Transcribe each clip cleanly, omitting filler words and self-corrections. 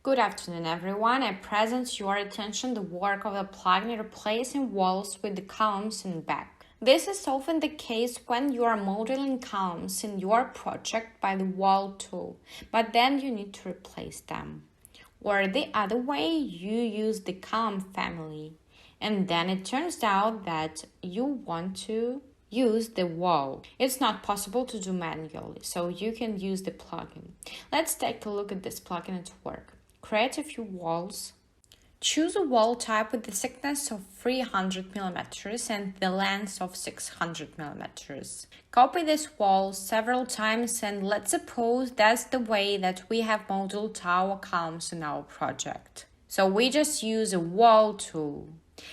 Good afternoon, everyone. I present to your attention the work of the plugin replacing walls with the columns in back. This is often the case when you are modeling columns in your project by the wall tool, but then you need to replace them. Or the other way, you use the column family, and then it turns out that you want to use the wall. It's not possible to do manually, so you can use the plugin. Let's take a look at this plugin at work. Create a few walls. Choose a wall type with the thickness of 300 mm and the length of 600 mm. Copy this wall several times, and let's suppose that's the way that we have modeled our columns in our project. So we just use a wall tool.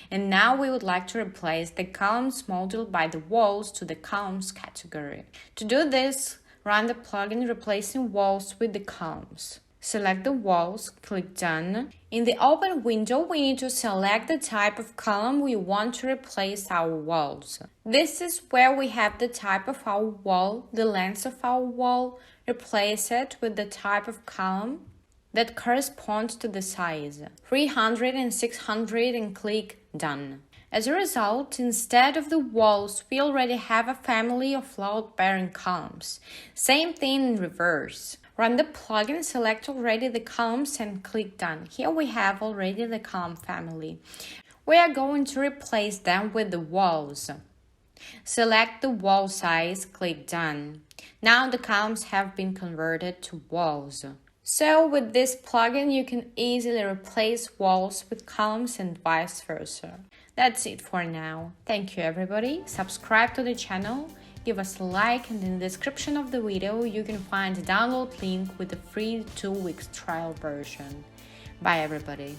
And now we would like to replace the columns modeled by the walls to the columns category. To do this, run the plugin replacing walls with the columns. Select the walls, click Done. In the open window, we need to select the type of column we want to replace our walls. This is where we have the type of our wall, the length of our wall, replace it with the type of column that corresponds to the size, 300 and 600, and click Done. As a result, instead of the walls, we already have a family of load-bearing columns. Same thing in reverse. Run the plugin, select already the columns and click Done. Here we have already the column family. We are going to replace them with the walls. Select the wall size, click Done. Now the columns have been converted to walls. So with this plugin, you can easily replace walls with columns and vice versa. That's it for now. Thank you everybody. Subscribe to the channel, give us a like, and in the description of the video you can find a download link with a free 2 weeks trial version. Bye everybody.